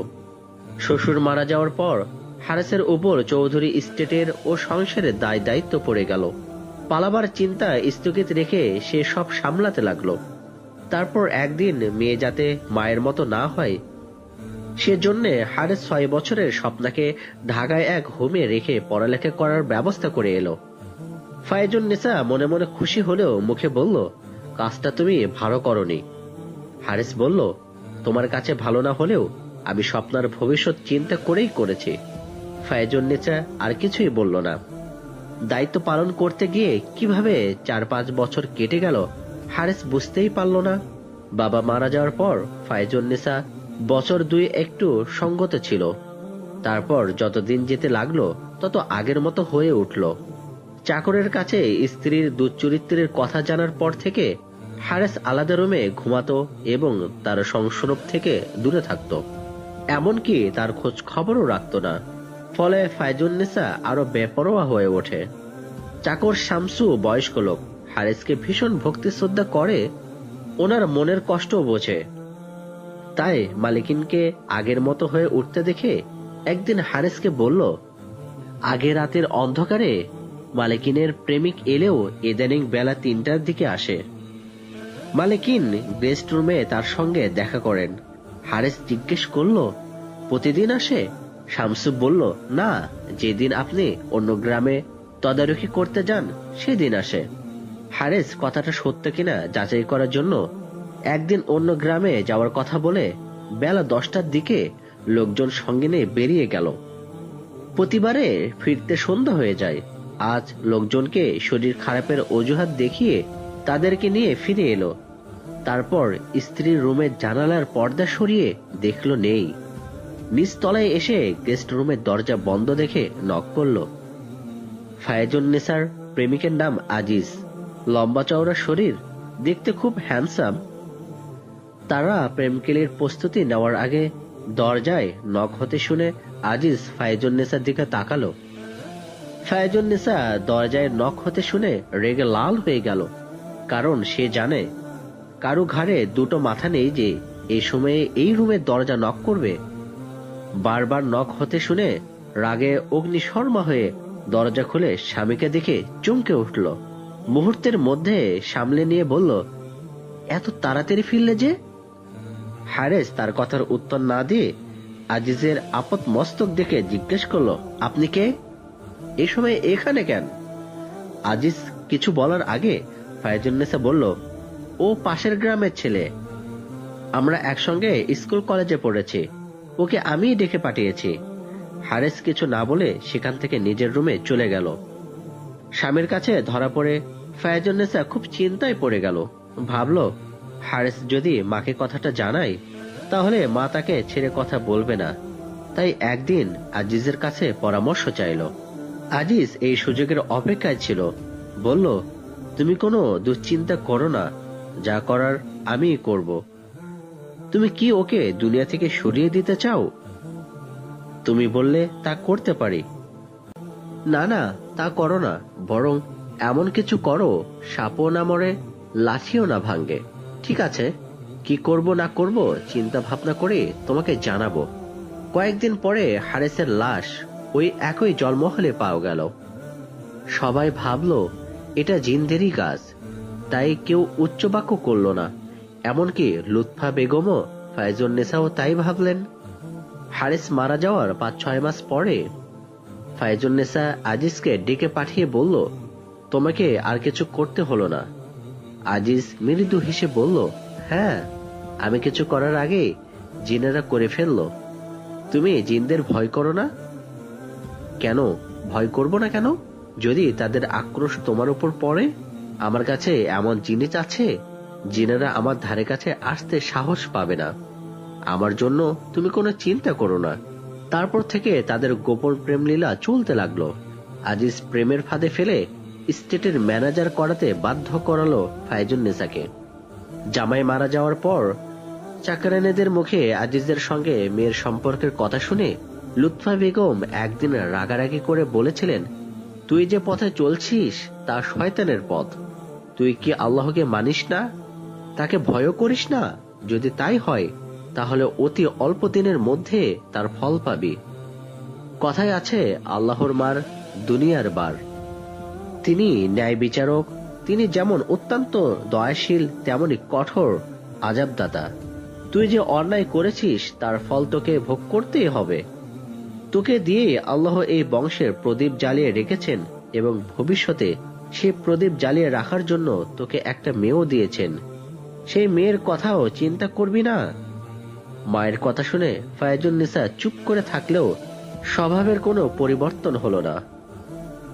শ্বশুর মারা যাওয়ার পর হারেসের উপর চৌধুরী স্টেটের ও সংসারের দায় দায়িত্ব পড়ে গেল। পালাবার চিন্তা স্থগিত রেখে সে সব সামলাতে লাগলো। তারপর একদিন মেয়ে যাতে মায়ের মতো না হয়, সেজন্য হারেস 6 বছরের স্বপ্নাকে ঢাকায় এক হোমে রেখে পড়ালেখা করার ব্যবস্থা করে এলো। ফায়জুন্নেসা মনে মনে খুশি হলেও মুখে বলল, কাজটা তুমি ভালো করনি। হারেস বলল, তোমার কাছে ভালো না হলেও আমি স্বপ্নার ভবিষ্যৎ চিন্তা করেই করেছি। ফায়জুন্নেসা আর কিছুই বলল না। দায়িত্ব পালন করতে গিয়ে কিভাবে 4-5 বছর কেটে গেল হারেস বুঝতেই পারল না। বাবা মারা যাওয়ার পর ফায়জুন্নেসা বছর 2 একটু সঙ্গত ছিল। তারপর যত দিন যেতে লাগলো তত আগের মতো হয়ে উঠল। চাকরের কাছে স্ত্রীর দুশ্চরিত্রের কথা জানার পর থেকে হারেস আলাদা রুমে ঘুমাতো এবং তার সংস্রব থেকে দূরে থাকত, এমনকি তার খোঁজ খবরও রাখত না। ফলে ফায়জুন্নেসা আরো বেপরোয়া হয়ে ওঠে। চাকর শামসু বয়স্ক লোক, হারেসকে ভীষণ ভক্তি শ্রদ্ধা করে, ওনার মনের কষ্ট বোঝে। তাই মালিকিনকে আগের মতো হয়ে উঠতে দেখে একদিন হারেসকে বলল, আগে রাতের অন্ধকারে মালিকিনের প্রেমিক এলেও ইদানিং বেলা 3টার দিকে আসে। মালিকিন গেস্ট রুমে তার সঙ্গে দেখা করেন। হারেস জিজ্ঞেস করল, প্রতিদিন আসে? শামসু বলল, না, যেদিন আপনি অন্য গ্রামে তদারকি করতে যান সেদিন আসে। হারেস কথাটা সত্য কিনা যাচাই করার জন্য একদিন অন্য গ্রামে যাওয়ার কথা বলে বেলা 10টার দিকে লোকজন সঙ্গে নিয়ে বেরিয়ে গেল। প্রতিবারে ফিরতে সন্ধ্যা হয়ে যায়। আজ লোকজনকে শরীর খারাপের অজুহাত দেখিয়ে তাদেরকে নিয়ে ফিরে এলো। তারপর স্ত্রীর রুমের জানালার পর্দা সরিয়ে দেখলো নেই। নিচতলায় এসে গেস্ট রুমের দরজা বন্ধ দেখে নক করলো। ফায়জুন্নেসার প্রেমিকের নাম আজিজ, লম্বা চওড়া শরীর, দেখতে খুব হ্যান্ডসাম। তারা প্রেমকেলির প্রস্তুতি নেওয়ার আগে দরজায় নক হতে শুনে আজিজ ফায়জুন্নেসার দিকে তাকালো। ফায়জুন্নেসা দরজায় নক হতে শুনে রেগে লাল হয়ে গেল, কারণ সে জানে কারো ঘাড়ে দুটো মাথা নেই যে এই সময়ে এই রুমের দরজা নক করবে। বারবার নক হতে শুনে রাগে অগ্নিশর্মা হয়ে দরজা খুলে স্বামীকে দেখে চমকে উঠল। মুহূর্তের মধ্যে সামলে নিয়ে বলল, এত তাড়াতাড়ি ফিরলে যে? হারেস তার কথার উত্তর না দিয়ে আজিজের আপদ মস্তক দেখে জিজ্ঞেস করলো, আপনি কে? এই সময় এখানে কেন? আজিজ কিছু বলার আগে ফায়জুন্নেসা বলল, ও পাশের গ্রামের ছেলে, আমরা একসঙ্গে স্কুল কলেজে পড়েছি, ওকে আমিই ডেকে পাঠিয়েছি। হারেস কিছু না বলে সেখান থেকে নিজের রুমে চলে গেল। স্বামীর কাছে ধরা পড়ে ফায়জুন্নেসা খুব চিন্তায় পড়ে গেল। ভাবল, হারেস যদি মাকে কথাটা জানায় তাহলে মা তাকে ছেড়ে কথা বলবে না। তাই একদিন আজিজের কাছে পরামর্শ চাইল। আজিজ এই সুযোগের অপেক্ষায় ছিল। বলল, তুমি কোনো দুশ্চিন্তা করো না, যা করার আমিই করব। তুমি কি ওকে দুনিয়া থেকে সরিয়ে দিতে চাও? তুমি বললে তা করতে পারি। না না, তা করো না, বরং এমন কিছু করো সাপও না মরে, লাঠিও না ভাঙ্গে। ঠিক আছে, কি করব না করব চিন্তা ভাবনা করে তোমাকে জানাবো। কয়েকদিন পরে হারেসের লাশ ওই একই জলমহলে পাওয়া গেল। সবাই ভাবল এটা জিনদেরই কাজ, তাই কেউ উচ্চ বাক্য করল না। এমনকি লুৎফা বেগমও ফায়জুন্নেসাও তাই ভাবলেন। হারিস মারা যাওয়ার 5-6 মাস পরে ফায়জুন্নেসা আজিজকে ডেকে পাঠিয়ে বলল, তোমাকে আর কিছু করতে হলো না। আজিজ মৃদু হেসে বলল, হ্যাঁ, আমি কিছু করার আগে জিনেরা করে ফেলল। তুমি জিনদের ভয় করো না? কেন ভয় করব না কেন? যদি তাদের আক্রোশ তোমার উপর পড়ে, আমার কাছে এমন জিনিস আছে জিনেরা আমার ধারে কাছে আসতে সাহস পাবে না। আমার জন্য তুমি কোনো চিন্তা করো না। তারপর থেকে তাদের গোপন প্রেম লীলা চলতে লাগলো। আজিজ প্রেমের ফাঁদে ফেলে স্টেটের ম্যানেজার করাতে বাধ্য করালো ফায়জুন্নেসাকে। জামাই মারা যাওয়ার পর চাকরানেদের মুখে আজিজের সঙ্গে মেয়ের সম্পর্কের কথা শুনে লুৎফা বেগম একদিন রাগারাগি করে বলেছিলেন, তুই যে পথে চলছিস তা শয়তানের পথ। তুই কি আল্লাহকে মানিস না? তাকে ভয়ও করিস না? যদি তাই হয় তাহলে অতি অল্প দিনের মধ্যে তার ফল পাবি। কথায় আছে, আল্লাহর মার দুনিয়ার বার। তিনি ন্যায় বিচারক। তিনি যেমন অত্যন্ত দয়াশীল, তেমনি কঠোর আযাবদাতা। তুই যে অন্যায় করেছিস তার ফল তোকে ভোগ করতেই হবে। তোকে দিয়ে আল্লাহ এই বংশের প্রদীপ জ্বালিয়ে রেখেছেন এবং ভবিষ্যতে সেই প্রদীপ জ্বালিয়ে রাখার জন্য তোকে একটা মেয়েও দিয়েছেন। সেই মেয়ের কথাও চিন্তা করবি না? মায়ের কথা শুনে ফায়জুন্নেসা চুপ করে থাকলেও স্বভাবের কোনো পরিবর্তন হলো না।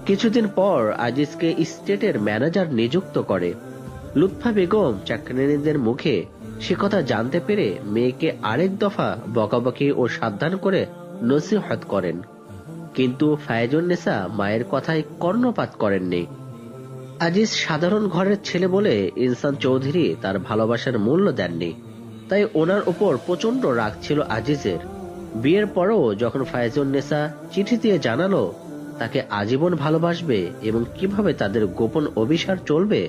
কিছুদিন পর আজিজকে স্টেটের ম্যানেজার নিযুক্ত করে। লুৎফা বেগম চাকরানীদের মুখে সে কথা জানতে পেরে মেয়েকে আরেক দফা বকাবকি ও সাবধান করে নসিহত করেন, কিন্তু ফায়জুন্নেসা মায়ের কথায় কর্ণপাত করেননি। আজিজ সাধারণ ঘরের ছেলে বলে ইনসান চৌধুরী তার ভালোবাসার মূল্য দেননি, তাই ওনার উপর প্রচন্ড রাগ ছিল আজিজের। বিয়ের পরও যখন ফায়জুন্নেসা চিঠি দিয়ে জানালো তাকে আজীবন ভালোবাসবে এবং কিভাবে তাদের গোপন অভিসার চলবে,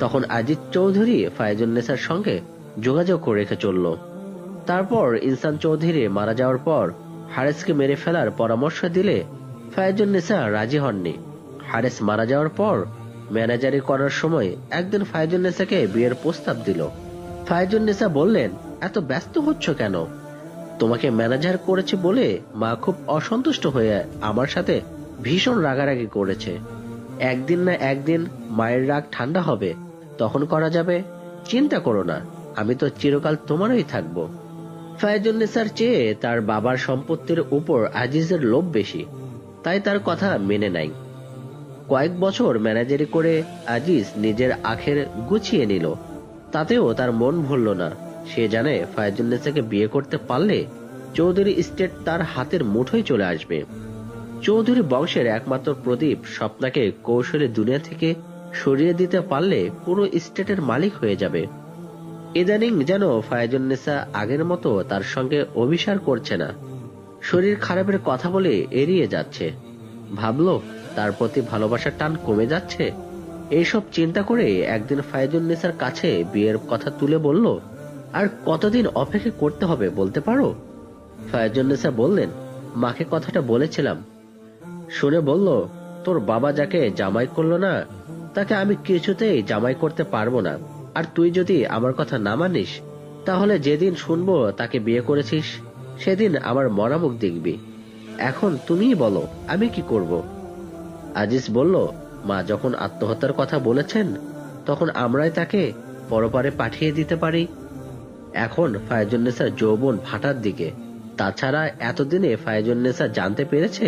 তখন আজিজ চৌধুরী ফায়জুন্নেসার সঙ্গে যোগাযোগ করে রেখে চলল। তারপর ইনসান চৌধুরী মারা যাওয়ার পর হারেসকে মেরে ফেলার পরামর্শ দিলে ফায়জুন্নেসা রাজি হননি। হারেস মারা যাওয়ার পর ম্যানেজারি করার সময় একদিন ফায়জুন্নেসাকে বিয়ের প্রস্তাব দিল। ফায়জুন্নেসা বললেন, এত ব্যস্ত হচ্ছ কেন? তোমাকে ম্যানেজার করেছে বলে মা খুব অসন্তুষ্ট হয়ে আমার সাথে ভীষণ রাগারাগি করেছে। একদিন না একদিন মায়ের রাগ ঠান্ডা হবে, তখন করা যাবে। চিন্তা করো না, আমি তো চিরকাল তোমারই থাকবো। ফায়জুন্নেসার চেয়ে তার বাবার সম্পত্তির উপর আজিজের লোভ বেশি, তাই তার কথা মেনে নেয়। কয়েক বছর ম্যানেজারি করে আজিজ নিজের আখের গুছিয়ে নিল, তাতেও তার মন ভরল না। সে জানে ফায়জুন্নেসাকে বিয়ে করতে পারলে চৌধুরী স্টেট তার হাতের মুঠোয় চলে আসবে। চৌধুরী বংশের একমাত্র প্রদীপ স্বপ্নাকে কৌশলে দুনিয়া থেকে সরিয়ে দিতে পারলে পুরো স্টেটের মালিক হয়ে যাবে। ইদানিং যেন ফায়জুন্নেসা আগের মতো তার সঙ্গে অভিসার করছে না, শরীর খারাপের কথা বলে এড়িয়ে যাচ্ছে। ভাবলো তার প্রতি ভালোবাসার টান কমে যাচ্ছে। এইসব চিন্তা করে একদিন ফায়জুন্নেসার কাছে বিয়ের কথা তুলে বলল, আর কতদিন অপেক্ষা করতে হবে বলতে পারো? ফায়জুন্নেসা বললেন, মাকে কথাটা বলেছিলাম। শুনে বলল, তোর বাবা যাকে জামাই করলো না তাকে আমি কিছুতেই জামাই করতে পারবো না। আর তুই যদি আমার কথা না মানিস তাহলে যেদিন শুনবো তাকে বিয়ে করেছিস সেদিন আমার মরামুখ দেখবি। এখন তুমিই বলো আমি কি করব? আজিজ বলল, মা যখন আত্মহত্যার কথা বলেছেন তখন আমরাই তাকে পরপারে পাঠিয়ে দিতে পারি। এখন ফায়জুন্নেসার যৌবন ভাটার দিকে। তাছাড়া এতদিনে ফায়জুন্নেসা জানতে পেরেছে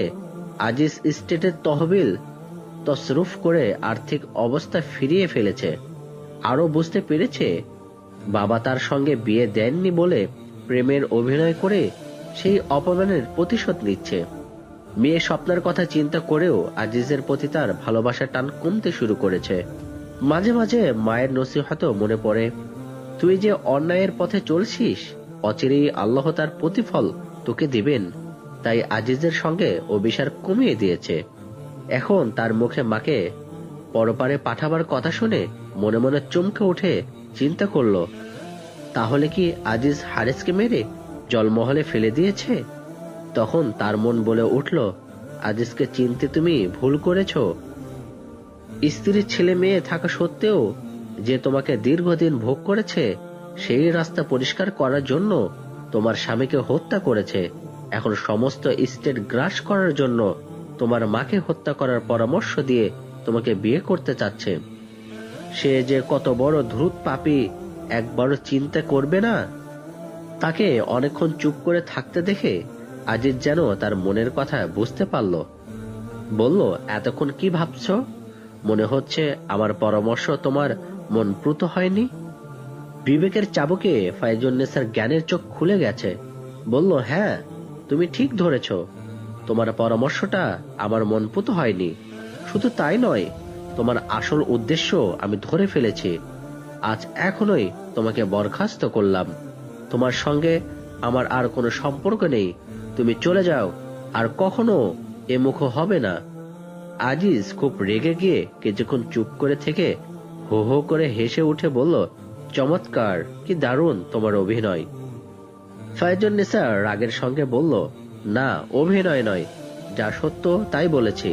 আজিজ স্টেটের তহবিল তসরুফ করে আর্থিক অবস্থা ফিরিয়ে ফেলেছে। আরো বুঝতে পেরেছে বাবা তার সঙ্গে বিয়ে দেননি বলে প্রেমের অভিনয় করে সেই অপমানের প্রতিশোধ নিচ্ছে। মেয়ে স্বপ্নের কথা চিন্তা করেও আজিজের প্রতি তার ভালোবাসার টান কমতে শুরু করেছে। মাঝে মাঝে মায়ের নসিহতও মনে পড়ে, তুই যে অন্যায়ের পথে চলছিস অচিরেই আল্লাহ তার প্রতিফল তোকে দিবেন। তাই আজিজের সঙ্গে অভিসার কমিয়ে দিয়েছে। এখন তার মুখে মাকে পরপারে পাঠাবার কথা শুনে মনে মনে চমকে উঠে চিন্তা করল, তাহলে কি আজিজ হারেসকে মেরে জলমহলে ফেলে দিয়েছে? তখন তার মন বলে উঠল, আজিজকে চিনতে তুমি ভুল করেছ। স্ত্রী ছেলে মেয়ে থাকা সত্ত্বেও যে তোমাকে দীর্ঘদিন ভোগ করেছে, সেই রাস্তা পরিষ্কার করার জন্য তোমার স্বামীকে হত্যা করেছে, এখন সমস্ত স্টেট গ্রাস করার জন্য তোমার মাকে হত্যা করার পরামর্শ দিয়ে তোমাকে বিয়ে করতে চাচ্ছে। সে যে কত বড় ধূর্ত পাপী একবারও চিন্তা করবে না? তাকে অনেকক্ষণ চুপ করে থাকতে দেখে আজিজ যেন তার মনের কথা বুঝতে পারল। বলল, এতক্ষণ কি ভাবছ? মনে হচ্ছে আমার পরামর্শ তোমার মন প্রুত হয়নি। বিবেকের চাবুকে ফায়জুন্নেসার জ্ঞানের চোখ খুলে গেছে। বলল, হ্যাঁ, তুমি ঠিক ধরেছ, তোমার পরামর্শটা আমার মন প্রুত হয়নি। শুধু তাই নয়, তোমার আসল উদ্দেশ্য আমি ধরে ফেলেছি। আজ এখনই তোমাকে বরখাস্ত করলাম। তোমার সঙ্গে আমার আর কোনো সম্পর্ক নেই। তুমি চলে যাও, আর কখনো এ মুখ হবে না। আজিজ খুব রেগে গিয়ে কিছুক্ষণ চুপ করে থেকে হো হো করে হেসে উঠে বলল, চমৎকার, কি দারুণ তোমার অভিনয়। ফায়জুন্নেসা রাগের সঙ্গে বলল, না, অভিনয় নয়, যা সত্য তাই বলেছি।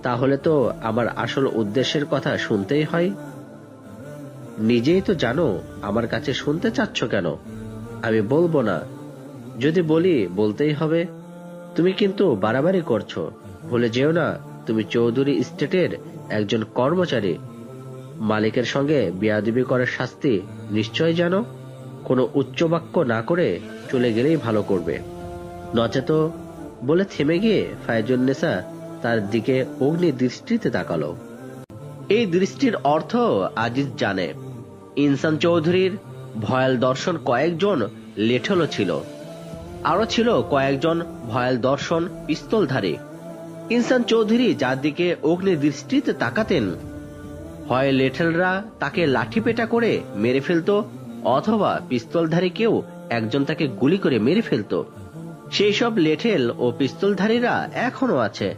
তাহলে তো আমার আসল উদ্দেশ্যের কথা শুনতেই হয়। নিজেই তো জানো আমার কাছে শুনতে চাচ্ছ কেন। আমি বলবো না, যদি বলি বলতেই হবে। তুমি কিন্তু বাড়াবাড়ি করছো। ভুলে যেও না, তুমি চৌধুরী স্টেটের একজন কর্মচারী। মালিকের সঙ্গে বেয়াদবি করার শাস্তি নিশ্চয় জানো। কোনো উচ্চ বাক্য না করে চলে গেলেই ভালো করবে, নচেত। বলে থেমে গিয়ে ফায়জুন্নেসা তার দিকে অগ্নি দৃষ্টিতে তাকালো। এই দৃষ্টির অর্থ আজিজ জানে। ইনসান চৌধুরীর ভয়াল দর্শন কয়েকজন লেঠেলও ছিল, আরো ছিল কয়েকজন ভয়াল দর্শন পিস্তলধারী। ইনসান চৌধুরী যার দিকে অগ্নি দৃষ্টিতে তাকাতেন, হয় লেঠেলরা তাকে লাঠিপেটা করে মেরে ফেলত, অথবা পিস্তলধারী কেউ একজন তাকে গুলি করে মেরে ফেলত। সেই সব লেঠেল ও পিস্তলধারীরা এখনো আছে।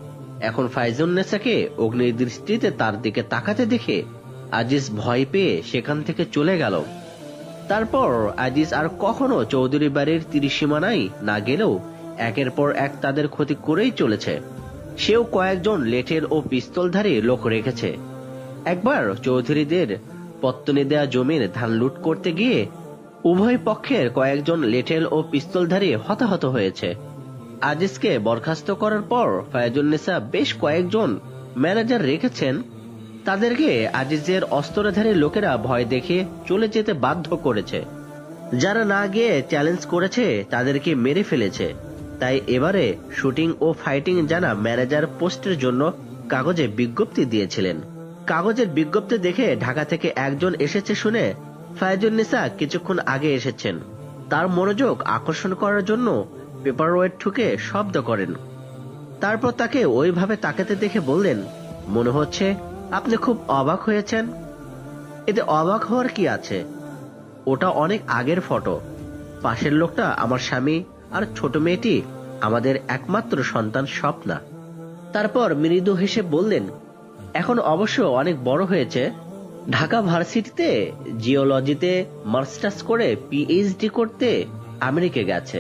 এখন ফায়জুন্নেসাকে অগ্নি দৃষ্টিতে তার দিকে তাকাতে দেখে আজিজ ভয় পেয়ে সেখান থেকে চলে গেল। তারপর আজিজ আর কখনো চৌধুরী বাড়ির ত্রিসীমানায় না গেলেও একের পর এক তাদের ক্ষতি করেই চলেছে। সেও কয়েকজন লেঠেল ও পিস্তলধারী লোক রেখেছে। একবার চৌধুরীদের পত্তনে দেয়া জমির ধান লুট করতে গিয়ে উভয় পক্ষের কয়েকজন লেঠেল ও পিস্তলধারী হতাহত হয়েছে। আজিজকে বরখাস্ত করার পর ফায়জুন্নেসা বেশ কয়েকজন ম্যানেজার রেখেছেন। তাদেরকে আজিজের অস্ত্রধারী লোকেরা ভয় দেখে চলে যেতে বাধ্য করেছে। যারা না গিয়ে চ্যালেঞ্জ করেছে তাদেরকে মেরে ফেলেছে। তাই এবারে শুটিং ও ফাইটিং জানা ম্যানেজার পোস্টের জন্য কাগজে বিজ্ঞপ্তি দিয়েছিলেন। কাগজের বিজ্ঞপ্তি দেখে ঢাকা থেকে একজন এসেছে শুনে ফায়জুন্নেসা কিছুক্ষণ আগে এসেছেন। তার মনোযোগ আকর্ষণ করার জন্য পেপার ওয়েট ঠুকে শব্দ করেন। তারপর তাকে ওইভাবে তাকাতে দেখে বললেন, মনে হচ্ছে আপনি খুব অবাক হয়েছেন। এতে অবাক হওয়ার কি আছে? ওটা অনেক আগের ফটো। পাশের লোকটা আমার স্বামী, আর ছোট মেয়েটি আমাদের একমাত্র সন্তান স্বপ্না। তারপর মৃদু হেসে বললেন, এখন অবশ্য অনেক বড় হয়েছে। ঢাকা ভার্সিটিতে জিওলজিতে মাস্টার্স করে পিএইচডি করতে আমেরিকা গেছে।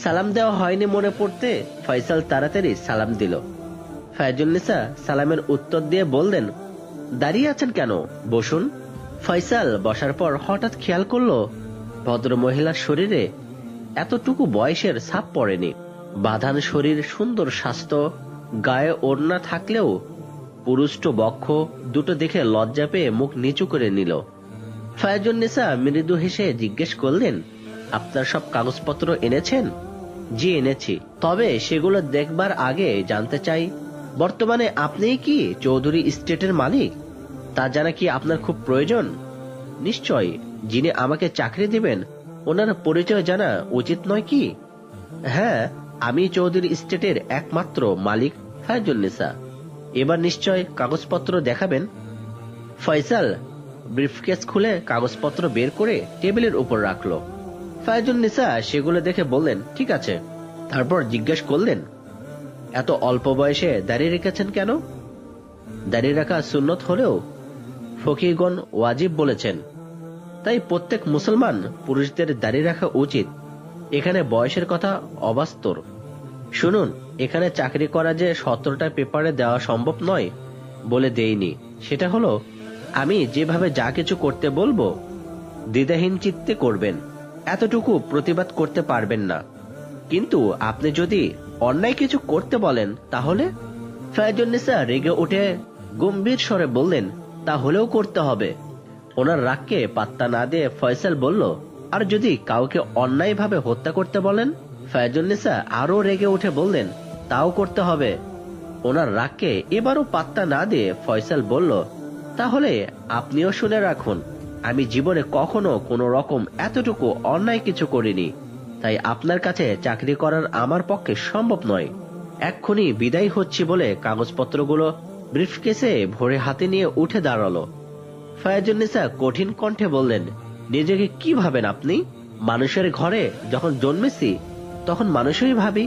সালাম দেওয়া হয়নি মনে পড়তে ফয়সাল তাড়াতাড়ি সালাম দিল। ফায়জুন্নেসা সালামের উত্তর দিয়ে বললেন, দাঁড়িয়ে আছেন কেন, বসুন। ফয়সাল বসার পর হঠাৎ খেয়াল করলো ভদ্র মহিলার শরীরে এতটুকু বয়সের ছাপ পড়েনি। বাঁধান শরীর, সুন্দর স্বাস্থ্য, গায়ে ওড়না থাকলেও পুরুষ্ট বক্ষ দুটো দেখে লজ্জা পেয়ে মুখ নিচু করে নিল। ফায়জুন্নেসা মৃদু হেসে জিজ্ঞেস করলেন, আপনার সব কাগজপত্র এনেছেন? জি এনেছি, তবে সেগুলো দেখবার আগে জানতে চাই, বর্তমানে আপনিই কি চৌধুরী স্টেটের মালিক? তা জানা কি আপনার খুব প্রয়োজন? নিশ্চয়, যিনি আমাকে চাকরি দিবেন ওনার পরিচয় জানা উচিত নয় কি? হ্যাঁ, আমি চৌধুরী স্টেটের একমাত্র মালিক ফায়জুন্নেসা। এবার নিশ্চয় কাগজপত্র দেখাবেন। ফয়সাল ব্রিফকেস খুলে কাগজপত্র বের করে টেবিলের উপর রাখলো। ফায়জুন্নেসা সেগুলো দেখে বললেন, ঠিক আছে। তারপর জিজ্ঞেস করলেন, এত অল্প বয়সে দাড়ি রেখেছেন কেন? দাড়ি রাখা সুন্নত হলেও ফকিহগণ ওয়াজিব বলেছেন, তাই প্রত্যেক মুসলমান পুরুষদের দাড়ি রাখা উচিত। এখানে বয়সের কথা অবাস্তব। শুনুন, এখানে চাকরি করা যে 17টা পেপারে দেওয়া সম্ভব নয়, বলে দেইনি। সেটা হলো, আমি যেভাবে যা কিছু করতে বলবো দ্বিধাহীন চিত্তে করবেন, এতটুকু প্রতিবাদ করতে পারবেন না। কিন্তু আপনি যদি অন্যায় কিছু করতে বলেন তাহলে? ফায়জুন্নেসা রেগে উঠে গম্ভীর স্বরে বললেন, তাহলেও করতে হবে। ওনার রাগকে পাত্তা না দিয়ে ফয়সাল বলল, আর যদি কাউকে অন্যায়ভাবে হত্যা করতে বলেন? ফায়জুন্নেসা আরো রেগে উঠে বললেন, তাও করতে হবে। ওনার রাগকে এবারও পাত্তা না দিয়ে ফয়সাল বলল, তাহলে আপনিও শুনে রাখুন, আমি জীবনে কখনো কোনো রকম এতটুকু অন্যায় কিছু করিনি, তাই আপনার কাছে চাকরি করার আমার পক্ষে সম্ভব নয়। এক্ষুনি বিদায় হচ্ছি বলে কাগজপত্রগুলো ব্রিফকেসে ভরে হাতে নিয়ে উঠে দাঁড়ালো। ফায়াজুন্নেসা কঠিন কণ্ঠে বললেন, নিজেকে কি ভাবেন আপনি? মানুষের ঘরে যখন জন্মেছি তখন মানুষই ভাবি,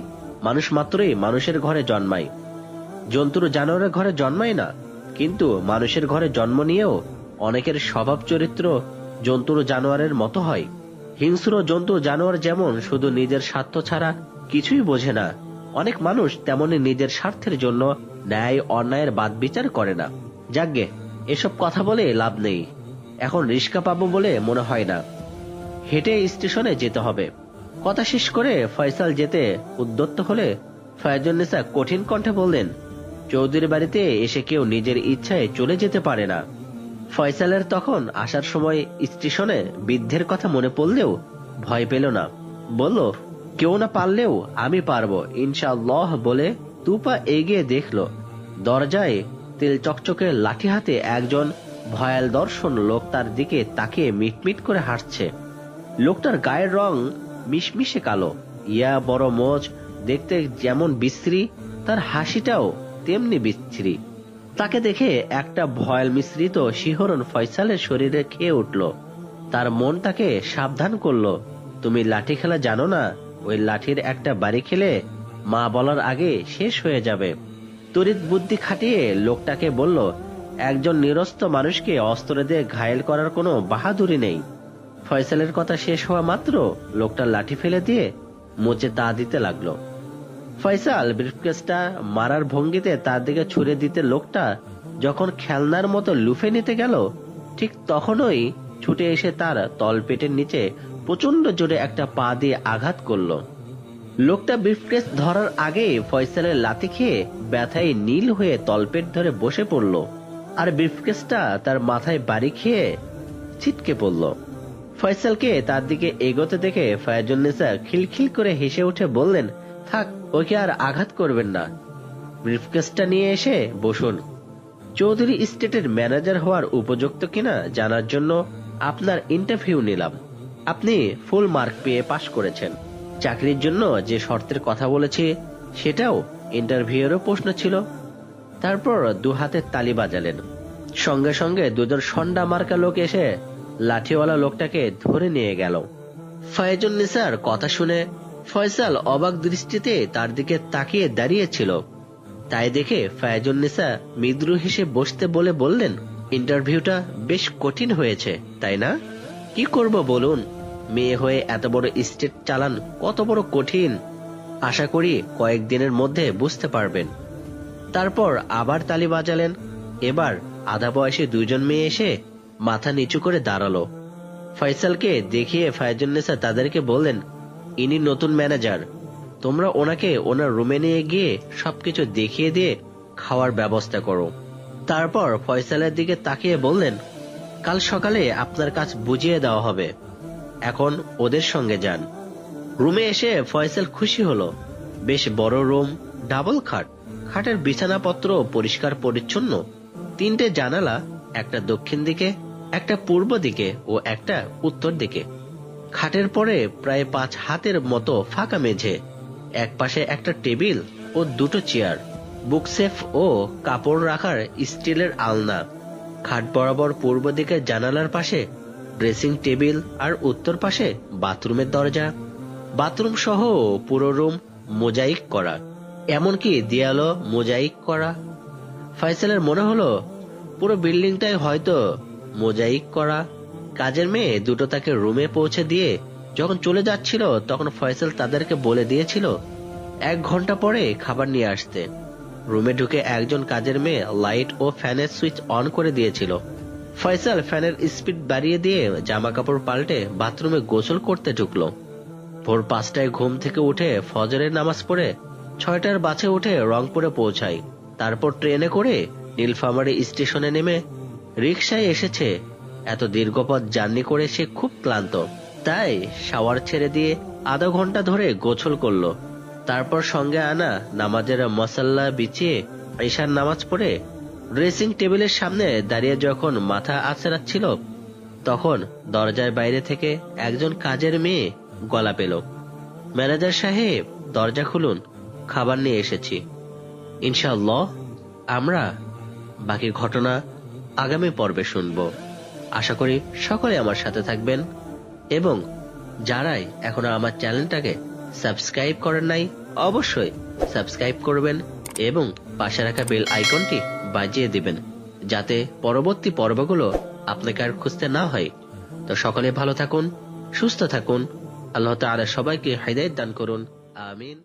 মানুষ মাত্রই মানুষের ঘরে জন্মায়, জন্তুর জানোয়ারের ঘরে জন্মায় না। কিন্তু মানুষের ঘরে জন্ম নিয়েও অনেকের স্বভাব চরিত্র জন্তুর জানোয়ারের মতো হয়। হিংস্র জন্তু জানোয়ার যেমন শুধু নিজের স্বার্থ ছাড়া কিছুই বোঝে না, অনেক মানুষ তেমনি নিজের স্বার্থের জন্য ন্যায় অন্যায়ের বাদ বিচার করে না। যাকগে, এসব কথা বলে লাভ নেই, এখন রিস্কা পাবো বলে মনে হয় না, হেঁটে স্টেশনে যেতে হবে। কথা শেষ করে ফয়সাল যেতে উদ্যত হলে ফায়জুন্নেসা কঠিন কণ্ঠে বললেন, চৌধুরী বাড়িতে এসে কেউ নিজের ইচ্ছায় চলে যেতে পারে না। ফয়সালের তখন আসার সময় স্টেশনে বৃদ্ধের কথা মনে পড়লেও ভয় পেল না। বলল, কেউ না পারলেও আমি পারবো ইনশাআল্লাহ বলে দুপা এগিয়ে দেখল দরজায় তেল চকচকে লাঠি হাতে একজন ভয়াল দর্শন লোক তার দিকে তাকিয়ে মিটমিট করে হাসছে। লোকটার গায়ের রং মিশমিশে কালো, ইয়া বড় মোচ, দেখতে যেমন বিশ্রী তার হাসিটাও তেমনি বিশ্রী। তাকে দেখে একটা ভয়াল মিশ্রিত শিহরণ ফয়সালের শরীরে খেয়ে উঠল। তার মন তাকে সাবধান করলো, তুমি লাঠি খেলা জানো না, ওই লাঠির একটা বাড়ি খেলে মা বলার আগে শেষ হয়ে যাবে। তড়িৎ বুদ্ধি খাটিয়ে লোকটাকে বলল, একজন নিরস্ত মানুষকে অস্ত্র দিয়ে ঘায়েল করার কোনো বাহাদুরি নেই। ফয়সালের কথা শেষ হওয়া মাত্র লোকটা লাঠি ফেলে দিয়ে মোচে তা দিতে লাগলো। ফয়সাল ব্রিফকেসটা মারার ভঙ্গিতে তার দিকে ছুড়ে দিতে লোকটা যখন খেলনার মতো লুফে নিতে গেল, ঠিক তখনই ছুটে এসে তার তলপেটের নিচে প্রচন্ড জোরে একটা পা দিয়ে আঘাত করলো। লোকটা ব্রিফকেস ধরার আগে ফয়সালের লাথি খেয়ে ব্যথায় নীল হয়ে তলপেট ধরে বসে পড়ল, আর ব্রিফকেসটা তার মাথায় বাড়ি খেয়ে ছিটকে পড়ল। ফয়সালকে তার দিকে এগোতে দেখে ফায়জুন্নেসা খিলখিল করে হেসে উঠে বললেন, থাক, ওকে আর আঘাত করবেন না, ব্রিফকেসটা নিয়ে এসে বসুন। চৌধুরী স্টেটের ম্যানেজার হওয়ার উপযুক্ত কিনা জানার জন্য আপনার ইন্টারভিউ নিলাম। আপনি ফুল মার্ক পেয়ে পাশ করেছেন। চাকরির জন্য যে শর্তের কথা বলেছি সেটাও ইন্টারভিউয়েরও প্রশ্ন ছিল। তারপর দু হাতে তালি বাজালেন। সঙ্গে সঙ্গে দুজন সন্ডা মার্কা লোক এসে লাঠিওয়ালা লোকটাকে ধরে নিয়ে গেল। ফায়জুন্নেসার কথা শুনে ফয়সাল অবাক দৃষ্টিতে তার দিকে তাকিয়ে দাঁড়িয়েছিল। তাই দেখে ফায়জুন্নেসা মৃদু হেসে বসতে বলে বললেন, ইন্টারভিউটা বেশ কঠিন হয়েছে তাই না? কি করব বলুন, মেয়ে হয়ে এত বড় স্টেট চালান কত বড় কঠিন, আশা করি কয়েকদিনের মধ্যে বুঝতে পারবেন। তারপর আবার তালি বাজালেন। এবার আধা বয়সী দুইজন মেয়ে এসে মাথা নিচু করে দাঁড়ালো। ফয়সালকে দেখিয়ে ফায়জুন্নেসা তাদেরকে বললেন, ইনি নতুন ম্যানেজার, তোমরা ওনাকে ওনার রুমে নিয়ে গিয়ে সবকিছু দেখিয়ে দিয়ে খাওয়ার ব্যবস্থা করো। তারপর ফয়সালের দিকে তাকিয়ে বললেন, কাল সকালে আপনার কাজ বুঝিয়ে দেওয়া হবে, এখন ওদের সঙ্গে যান। রুমে এসে ফয়সাল খুশি হলো। বেশ বড় রুম, ডাবল খাট, খাটের বিছানাপত্র পরিষ্কার পরিচ্ছন্ন, 3টে জানালা, একটা দক্ষিণ দিকে, একটা পূর্ব দিকে ও একটা উত্তর দিকে। খাটের পরে প্রায় 5 হাতের মতো ফাঁকা মেঝে, এক পাশে একটা টেবিল ও 2টো চেয়ার, বুকসেফ ও কাপড় রাখার স্টিলের আলনা। খাট বরাবর পূর্ব দিকের জানালার পাশে ড্রেসিং টেবিল আর উত্তর পাশে বাথরুমের দরজা। বাথরুম সহ পুরো রুম মোজাইক করা, এমনকি দেয়ালও মোজাইক করা। ফয়সালের মনে হলো পুরো বিল্ডিংটাই হয়তো মোজাইক করা। কাজের মেয়ে দুটো তাকে রুমে পৌঁছে দিয়ে যখন চলে যাচ্ছিল তখন ফয়সাল তাদেরকে বলে দিয়েছিল 1 ঘন্টা পরে খাবার নিয়ে আসতে। রুমে ঢুকে একজন কাজের মেয়ে লাইট ও ফ্যানের সুইচ অন করে দিয়েছিল। ফয়সাল ফ্যানের স্পিড বাড়িয়ে দিয়ে জামা কাপড় পাল্টে বাথরুমে গোসল করতে ঢুকলো। ভোর 5টায় ঘুম থেকে উঠে ফজরের নামাজ পড়ে 6টার বাসে উঠে রংপুরে পৌঁছায়। তারপর ট্রেনে করে নীলফামারী স্টেশনে নেমে রিকশায় এসেছে। এত দীর্ঘ পথ জার্নি করে সে খুব ক্লান্ত, তাই শাওয়ার ছেড়ে দিয়ে আধা ঘন্টা ধরে গোসল করলো। তারপর সঙ্গে আনা নামাজের মশাল্লা বিছিয়ে ঈশার নামাজ পড়ে ড্রেসিং টেবিলের সামনে দাঁড়িয়ে যখন মাথা আছড়াচ্ছিল, তখন দরজার বাইরে থেকে একজন কাজের মেয়ে গলা পেল, ম্যানেজার সাহেব দরজা খুলুন, খাবার নিয়ে এসেছি। ইনশাআল্লাহ আমরা বাকি ঘটনা আগামী পর্বে শুনবো। আশা করি সকলে আমার সাথে থাকবেন এবং যারাই এখনো আমার চ্যানেলটাকে সাবস্ক্রাইব করেন নাই অবশ্যই সাবস্ক্রাইব করবেন এবং পাশে রাখা বেল আইকনটি বাজিয়ে দিবেন, যাতে পরবর্তী পর্বগুলো আপনাকে আর খুঁজতে না হয়। তো সকলে ভালো থাকুন, সুস্থ থাকুন। আল্লাহ তাআলা সবাইকে হিদায়াত দান করুন। আমিন।